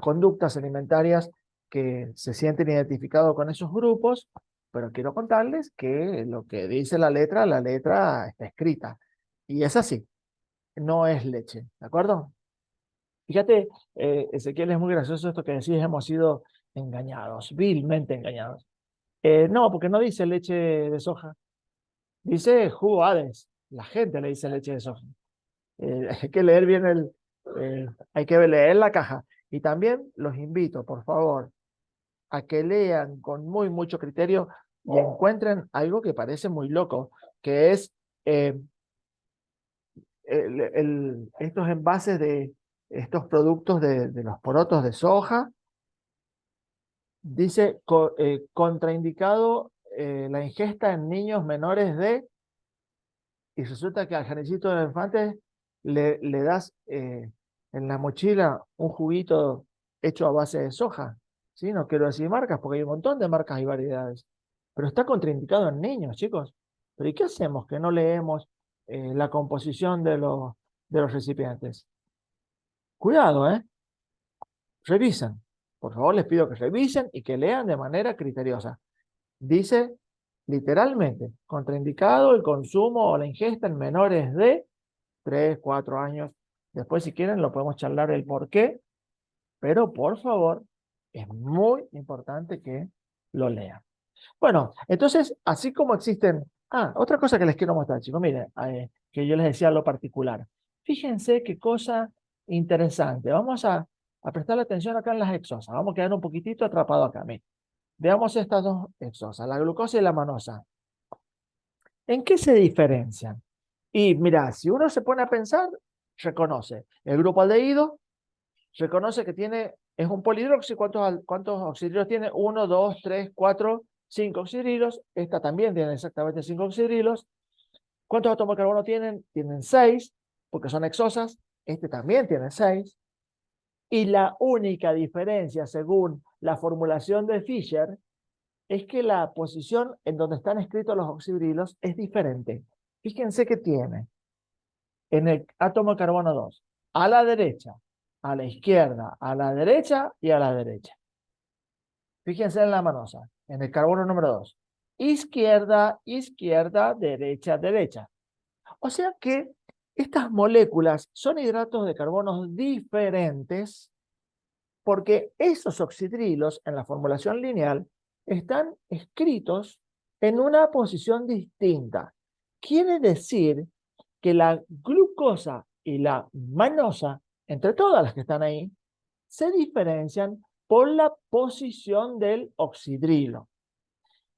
conductas alimentarias que se sienten identificados con esos grupos, pero quiero contarles que lo que dice la letra está escrita. Y es así, no es leche, ¿de acuerdo? Fíjate, Ezequiel, es muy gracioso esto que decís, hemos sido engañados, vilmente engañados. No, porque no dice leche de soja, dice jugo Hades. La gente le dice leche de soja. Hay que leer bien hay que leer la caja. Y también los invito, por favor, a que lean con mucho criterio y encuentren algo que parece muy loco, que es eh, estos envases de estos productos de los porotos de soja. Dice contraindicado la ingesta en niños menores y resulta que al Janecito del Infante le das en la mochila un juguito hecho a base de soja. ¿Sí? No quiero decir marcas porque hay un montón de marcas y variedades. Pero está contraindicado en niños, chicos. ¿Pero y qué hacemos que no leemos la composición de los recipientes? Cuidado, ¿eh? Revisen. Por favor, les pido que revisen y que lean de manera criteriosa. Dice literalmente, contraindicado el consumo o la ingesta en menores de 3, 4 años. Después, si quieren, lo podemos charlar el por qué, pero por favor, es muy importante que lo lean. Bueno, entonces, así como existen... otra cosa que les quiero mostrar, chicos, miren, que yo les decía lo particular. Fíjense qué cosa interesante. Vamos a prestar atención acá en las exosas. Vamos a quedar un poquitito atrapados acá. Miren. Veamos estas dos exosas, la glucosa y la manosa. ¿En qué se diferencian? Y mira, si uno se pone a pensar, reconoce el grupo aldehído, reconoce que es un polidroxi. ¿Cuántos oxidrilos tiene? 1, 2, 3, 4, 5 oxidrilos. Esta también tiene exactamente 5 oxidrilos. ¿Cuántos átomos de carbono tienen? Tienen 6, porque son hexosas. Este también tiene 6. Y la única diferencia, según la formulación de Fischer, es que la posición en donde están escritos los oxidrilos es diferente. Fíjense que tiene en el átomo de carbono 2, a la derecha, a la izquierda, a la derecha y a la derecha. Fíjense en la manosa, en el carbono número 2. Izquierda, izquierda, derecha, derecha. O sea que estas moléculas son hidratos de carbono diferentes porque esos oxidrilos en la formulación lineal están escritos en una posición distinta. Quiere decir que la glucosa y la manosa, entre todas las que están ahí, se diferencian por la posición del oxidrilo.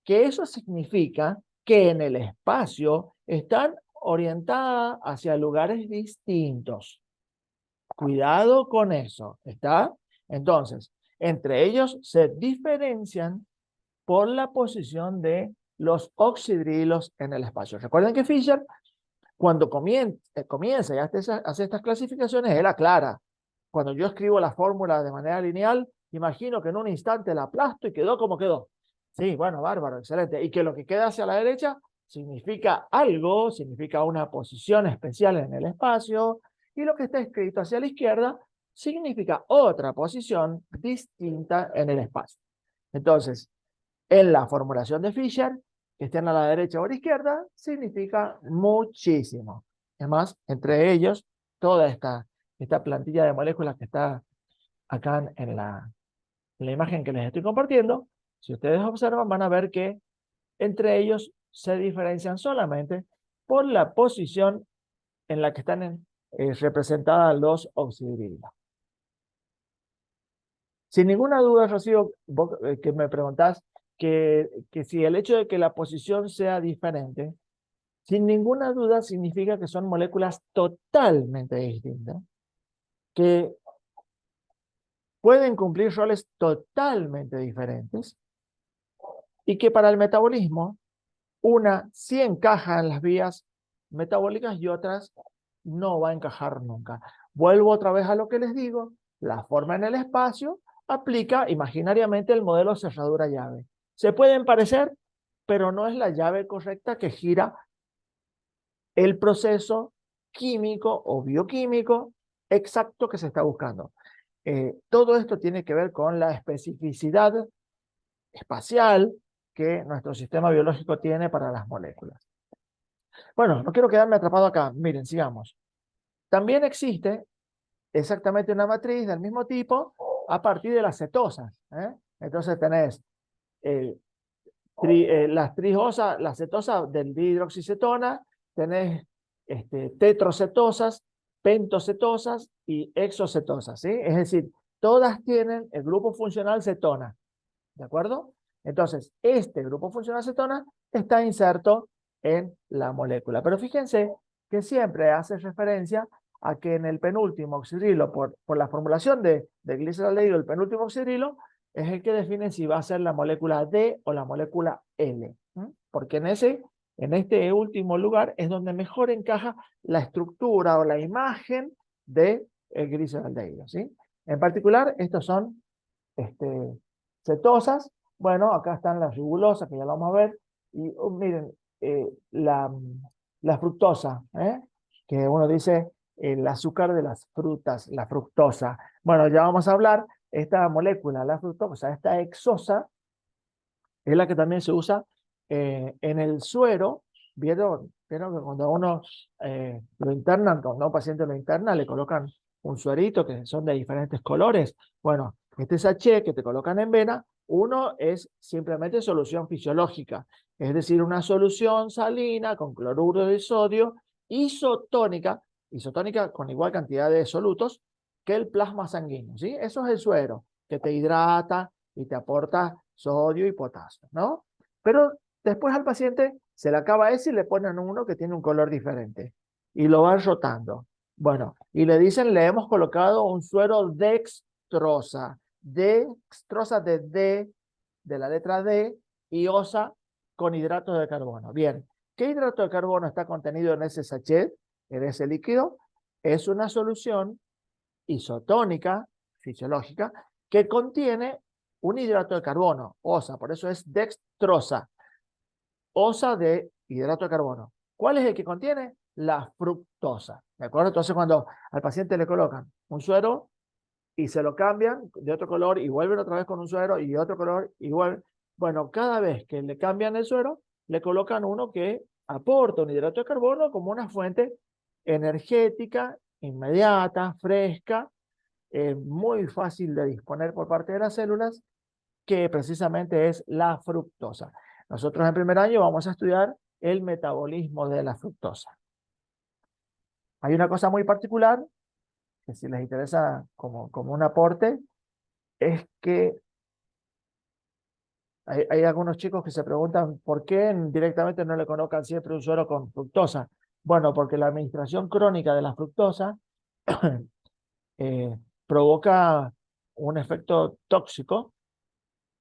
Que eso significa que en el espacio están orientadas hacia lugares distintos. Cuidado con eso, ¿está? Entonces, entre ellos se diferencian por la posición de los oxidrilos en el espacio. Recuerden que Fischer, cuando comienza y hace estas clasificaciones, él aclara. Cuando yo escribo la fórmula de manera lineal, imagino que en un instante la aplasto y quedó como quedó. Sí, bueno, bárbaro, excelente. Y que lo que queda hacia la derecha significa algo, significa una posición especial en el espacio, y lo que está escrito hacia la izquierda significa otra posición distinta en el espacio. Entonces, en la formulación de Fischer, que estén a la derecha o a la izquierda, significa muchísimo. Es más, entre ellos, toda esta plantilla de moléculas que está acá en la imagen que les estoy compartiendo, si ustedes observan, van a ver que entre ellos se diferencian solamente por la posición en la que están representadas los oxidrilos. Sin ninguna duda, Rocío, vos, que me preguntás que si el hecho de que la posición sea diferente, sin ninguna duda significa que son moléculas totalmente distintas, que pueden cumplir roles totalmente diferentes y que para el metabolismo una sí encaja en las vías metabólicas y otras no va a encajar nunca. Vuelvo otra vez a lo que les digo, la forma en el espacio aplica imaginariamente el modelo cerradura-llave. Se pueden parecer, pero no es la llave correcta que gira el proceso químico o bioquímico exacto que se está buscando. Todo esto tiene que ver con la especificidad espacial que nuestro sistema biológico tiene para las moléculas. Bueno, no quiero quedarme atrapado acá. Miren, sigamos. También existe exactamente una matriz del mismo tipo a partir de las cetosas. Entonces tenés la cetosa del dihidroxicetona, tenés tetrocetosas, pentocetosas y exocetosas, ¿sí? Es decir, todas tienen el grupo funcional cetona, ¿de acuerdo? Entonces, este grupo funcional cetona está inserto en la molécula. Pero fíjense que siempre hace referencia a que en el penúltimo oxidrilo, por la formulación de gliceraldehído, el penúltimo oxidrilo es el que define si va a ser la molécula D o la molécula L. Porque en este último lugar es donde mejor encaja la estructura o la imagen del gliceraldehído, ¿sí? En particular, estos son cetosas. Bueno, acá están las ribulosas, que ya lo vamos a ver. Y miren, la fructosa, que uno dice el azúcar de las frutas, la fructosa. Bueno, ya vamos a hablar, esta molécula, la fructosa, esta hexosa, es la que también se usa en el suero. ¿Vieron que cuando uno lo internan, cuando un paciente lo interna, le colocan un suerito que son de diferentes colores? Bueno, este sachet que te colocan en vena, uno es simplemente solución fisiológica, es decir, una solución salina con cloruro de sodio isotónica con igual cantidad de solutos que el plasma sanguíneo, ¿sí? Eso es el suero, que te hidrata y te aporta sodio y potasio, ¿no? Pero después al paciente se le acaba ese y le ponen uno que tiene un color diferente. y lo van rotando. Bueno, y le dicen, le hemos colocado un suero dextrosa. Dextrosa de la letra D, y osa con hidratos de carbono. Bien, ¿qué hidrato de carbono está contenido en ese sachet, en ese líquido? Es una solución isotónica, fisiológica, que contiene un hidrato de carbono, osa, por eso es dextrosa, osa de hidrato de carbono. ¿Cuál es el que contiene? La fructosa, ¿de acuerdo? Entonces, cuando al paciente le colocan un suero y se lo cambian de otro color y vuelven otra vez con un suero y otro color igual, bueno, cada vez que le cambian el suero, le colocan uno que aporta un hidrato de carbono como una fuente energética, inmediata, fresca, muy fácil de disponer por parte de las células, que precisamente es la fructosa. Nosotros en primer año vamos a estudiar el metabolismo de la fructosa. Hay una cosa muy particular, que si les interesa como un aporte, es que hay algunos chicos que se preguntan por qué directamente no le colocan siempre un suero con fructosa. Bueno, porque la administración crónica de la fructosa provoca un efecto tóxico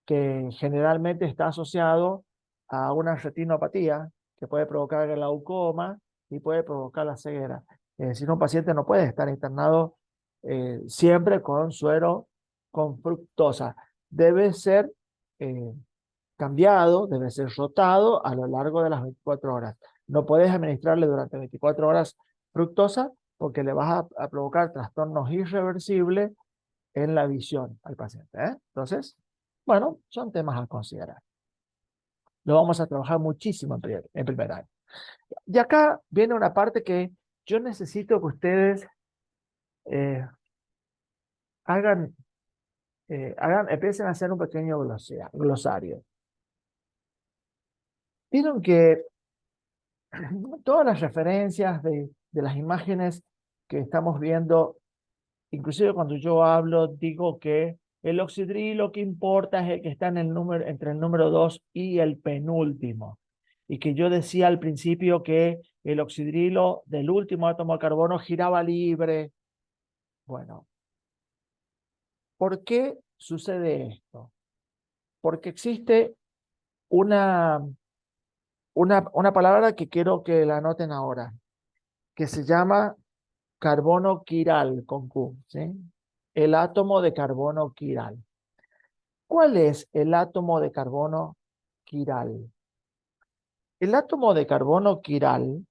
que generalmente está asociado a una retinopatía que puede provocar glaucoma y puede provocar la ceguera. Es decir, un paciente no puede estar internado siempre con suero con fructosa. Debe ser eh, cambiado, debe ser rotado a lo largo de las 24 horas. No puedes administrarle durante 24 horas fructosa porque le vas a provocar trastornos irreversibles en la visión al paciente, ¿eh? Entonces, bueno, son temas a considerar. Lo vamos a trabajar muchísimo en primer año. Y acá viene una parte que yo necesito que ustedes eh, hagan, empiecen a hacer un pequeño glosario. Vieron que todas las referencias de las imágenes que estamos viendo, inclusive cuando yo hablo, digo que el oxidrilo que importa es el que está en el número, entre el número 2 y el penúltimo. Y que yo decía al principio que el oxidrilo del último átomo de carbono giraba libre. Bueno, ¿por qué sucede esto? Porque existe una, una palabra que quiero que la anoten ahora, que se llama carbono quiral con Q, ¿sí? El átomo de carbono quiral. ¿Cuál es el átomo de carbono quiral? El átomo de carbono quiral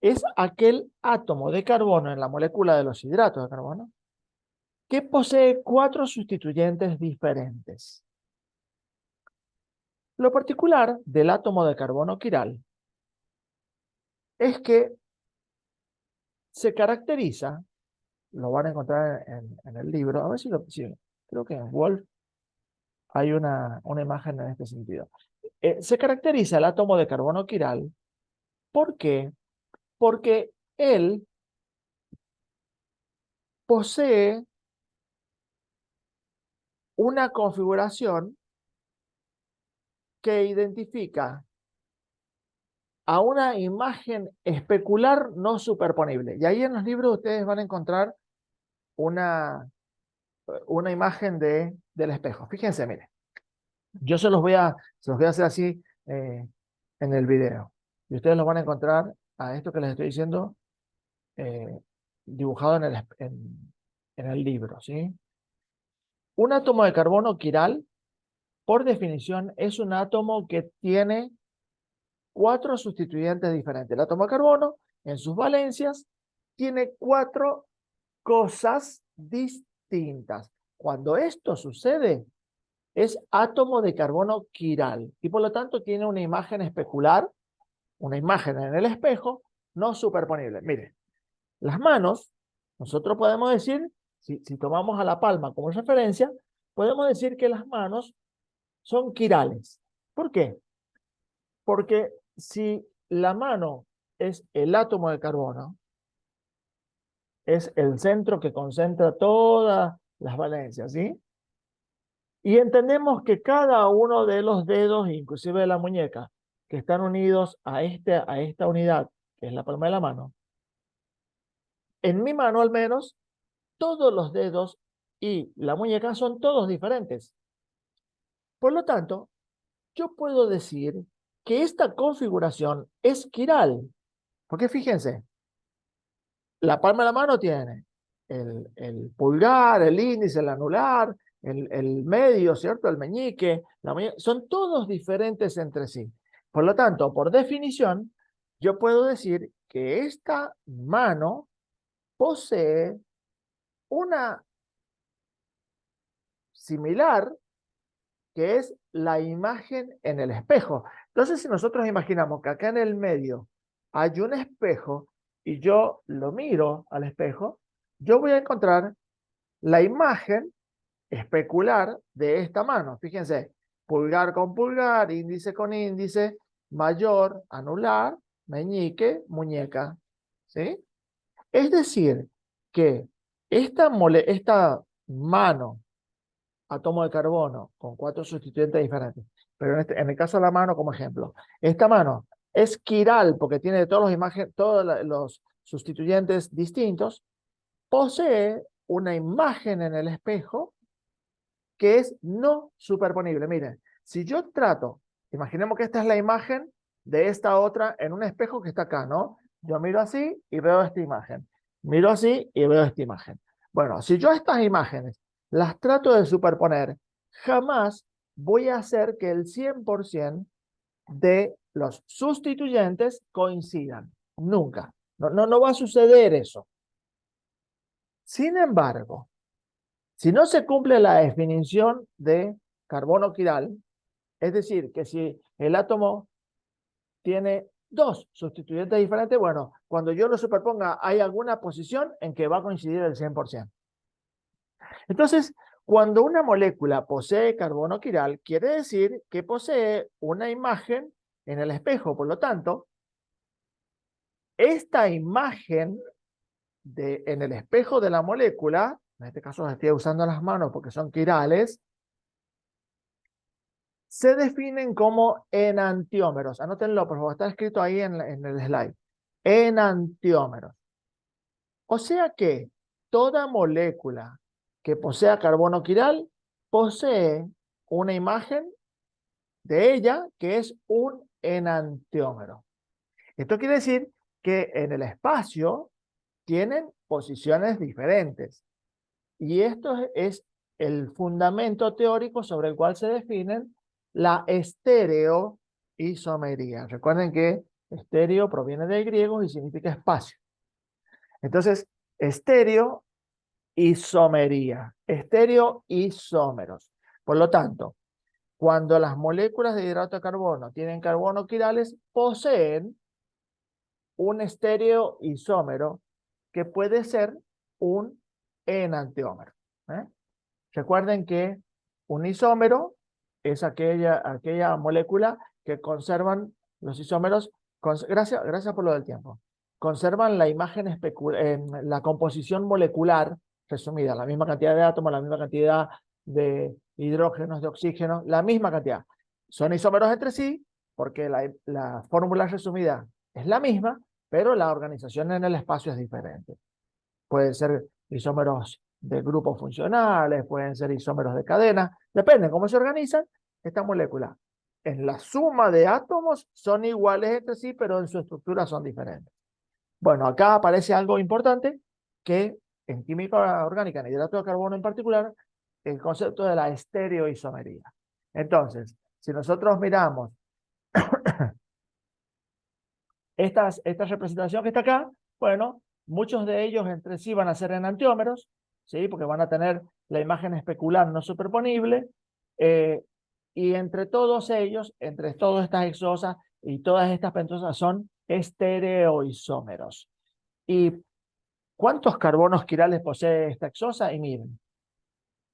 es aquel átomo de carbono en la molécula de los hidratos de carbono que posee 4 sustituyentes diferentes. Lo particular del átomo de carbono quiral es que se caracteriza, lo van a encontrar en el libro, a ver si creo que en Wolf hay una imagen en este sentido. Se caracteriza el átomo de carbono quiral. ¿Por qué? Porque él posee una configuración que identifica a una imagen especular no superponible. Y ahí en los libros ustedes van a encontrar una imagen del espejo. Fíjense, miren. Yo se los voy a hacer así en el video. Y ustedes lo van a encontrar a esto que les estoy diciendo eh, dibujado en el libro, ¿sí? Un átomo de carbono quiral, por definición, es un átomo que tiene 4 sustituyentes diferentes. El átomo de carbono, en sus valencias, tiene 4 cosas distintas. Cuando esto sucede, es átomo de carbono quiral y por lo tanto tiene una imagen especular, una imagen en el espejo no superponible. Miren, las manos, nosotros podemos decir, si tomamos a la palma como referencia, podemos decir que las manos son quirales. ¿Por qué? Porque si la mano es el átomo de carbono, es el centro que concentra todas las valencias, ¿sí? Y entendemos que cada uno de los dedos, inclusive de la muñeca, que están unidos a esta unidad, que es la palma de la mano, en mi mano al menos, todos los dedos y la muñeca son todos diferentes. Por lo tanto, yo puedo decir que esta configuración es quiral. Porque fíjense, la palma de la mano tiene el pulgar, el índice, el anular, el medio, ¿cierto? El meñique, son todos diferentes entre sí. Por lo tanto, por definición, yo puedo decir que esta mano posee una similar, que es la imagen en el espejo. Entonces, si nosotros imaginamos que acá en el medio hay un espejo y yo lo miro al espejo, yo voy a encontrar la imagen especular de esta mano. Fíjense, pulgar con pulgar, índice con índice, mayor, anular, meñique, muñeca. ¿Sí? Es decir, que esta mano átomo de carbono con 4 sustituyentes diferentes, pero en el caso de la mano como ejemplo, esta mano es quiral porque tiene todos los sustituyentes distintos, posee una imagen en el espejo que es no superponible. Miren, si yo trato, imaginemos que esta es la imagen de esta otra en un espejo que está acá, ¿no? Yo miro así y veo esta imagen. Miro así y veo esta imagen. Bueno, si yo estas imágenes las trato de superponer, jamás voy a hacer que el 100% de los sustituyentes coincidan. Nunca. No va a suceder eso. Sin embargo, si no se cumple la definición de carbono quiral, es decir, que si el átomo tiene 2 sustituyentes diferentes, bueno, cuando yo lo superponga hay alguna posición en que va a coincidir el 100%. Entonces, cuando una molécula posee carbono quiral, quiere decir que posee una imagen en el espejo. Por lo tanto, esta imagen en el espejo de la molécula, en este caso estoy usando las manos porque son quirales, se definen como enantiómeros. Anótenlo, por favor, está escrito ahí en el slide. Enantiómeros. O sea que toda molécula que posea carbono quiral posee una imagen de ella que es un enantiómero. Esto quiere decir que en el espacio tienen posiciones diferentes. Y esto es el fundamento teórico sobre el cual se definen la estereoisomería. Recuerden que estéreo proviene del griego y significa espacio. Entonces, estereoisomería, estereoisómeros. Por lo tanto, cuando las moléculas de hidrato de carbono tienen carbono quirales, poseen un estereoisómero que puede ser un enantiómero. Recuerden que un isómero es aquella molécula que conservan los isómeros, gracias por lo del tiempo, conservan la imagen la composición molecular resumida, la misma cantidad de átomos, la misma cantidad de hidrógenos, de oxígeno, la misma cantidad. Son isómeros entre sí porque la fórmula resumida es la misma, pero la organización en el espacio es diferente. Pueden ser isómeros de grupos funcionales, pueden ser isómeros de cadena, depende de cómo se organizan estas moléculas. En la suma de átomos son iguales entre sí, pero en su estructura son diferentes. Bueno, acá aparece algo importante que en química orgánica, en hidrato de carbono en particular, el concepto de la estereoisomería. Entonces, si nosotros miramos esta representación que está acá, bueno, muchos de ellos entre sí van a ser enantiómeros, ¿sí? Porque van a tener la imagen especular no superponible, y entre todos ellos, entre todas estas hexosas y todas estas pentosas son estereoisómeros. ¿Y cuántos carbonos quirales posee esta hexosa? Y miren,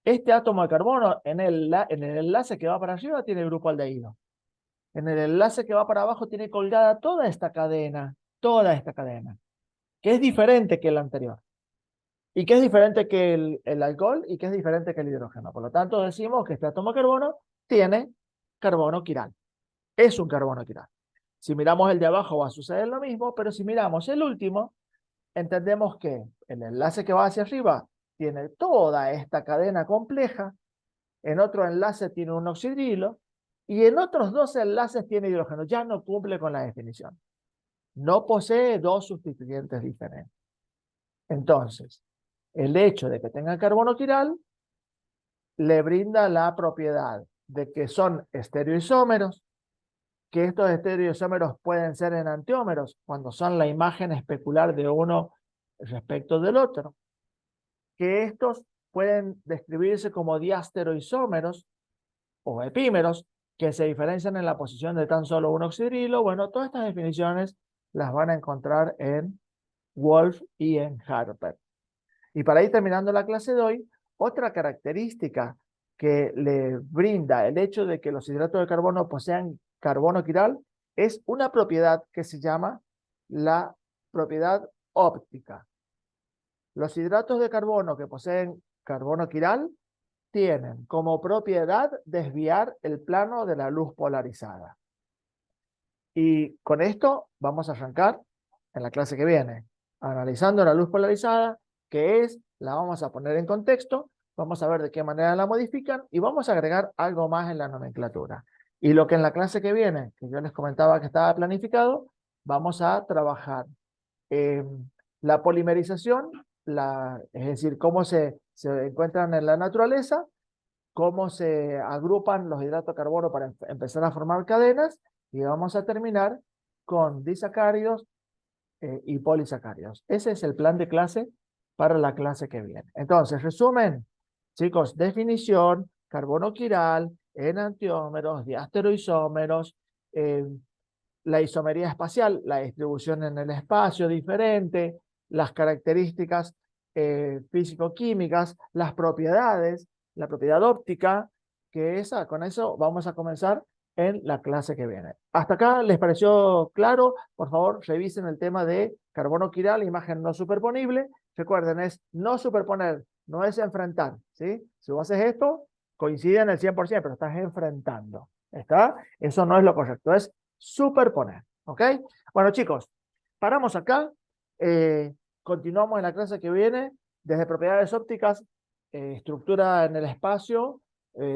este átomo de carbono en el enlace que va para arriba tiene el grupo aldehído. En el enlace que va para abajo tiene colgada toda esta cadena, que es diferente que el anterior. Y que es diferente que el alcohol y que es diferente que el hidrógeno. Por lo tanto, decimos que este átomo de carbono tiene carbono quiral. Es un carbono quiral. Si miramos el de abajo va a suceder lo mismo, pero si miramos el último, entendemos que el enlace que va hacia arriba tiene toda esta cadena compleja, en otro enlace tiene un oxidrilo, y en otros dos enlaces tiene hidrógeno. Ya no cumple con la definición. No posee dos sustituyentes diferentes. Entonces, el hecho de que tenga carbono quiral le brinda la propiedad de que son estereoisómeros, que estos estereoisómeros pueden ser enantiómeros cuando son la imagen especular de uno respecto del otro, que estos pueden describirse como diastereoisómeros o epímeros, que se diferencian en la posición de tan solo un oxidrilo. Bueno, todas estas definiciones las van a encontrar en Wolf y en Harper. Y para ir terminando la clase de hoy, otra característica que le brinda el hecho de que los hidratos de carbono posean carbono quiral es una propiedad que se llama la propiedad óptica. Los hidratos de carbono que poseen carbono quiral tienen como propiedad desviar el plano de la luz polarizada. Y con esto vamos a arrancar en la clase que viene, analizando la luz polarizada, que es, la vamos a poner en contexto, vamos a ver de qué manera la modifican y vamos a agregar algo más en la nomenclatura. Y lo que en la clase que viene, que yo les comentaba que estaba planificado, vamos a trabajar la polimerización, es decir, cómo se encuentran en la naturaleza, cómo se agrupan los hidratos de carbono para empezar a formar cadenas, y vamos a terminar con disacáridos y polisacáridos. Ese es el plan de clase para la clase que viene. Entonces, resumen, chicos, definición, carbono quiral, enantiómeros, diastereoisómeros, la isomería espacial, la distribución en el espacio diferente, las características físico-químicas, las propiedades, la propiedad óptica, que esa, con eso vamos a comenzar en la clase que viene. ¿Hasta acá les pareció claro? Por favor, revisen el tema de carbono quiral, imagen no superponible. Recuerden, es no superponer, no es enfrentar, ¿sí? Si vos haces esto, coincide en el 100%, pero estás enfrentando, ¿está? Eso no es lo correcto, es superponer, ¿ok? Bueno, chicos, paramos acá. Continuamos en la clase que viene desde propiedades ópticas, estructura en el espacio,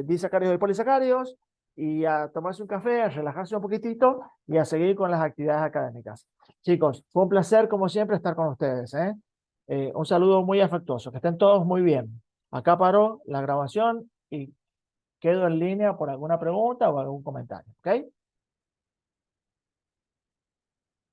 disacáridos y polisacáridos, y a tomarse un café, a relajarse un poquitito y a seguir con las actividades académicas. Chicos, fue un placer como siempre estar con ustedes, ¿eh? Un saludo muy afectuoso, que estén todos muy bien. Acá paró la grabación y quedo en línea por alguna pregunta o algún comentario, ¿ok?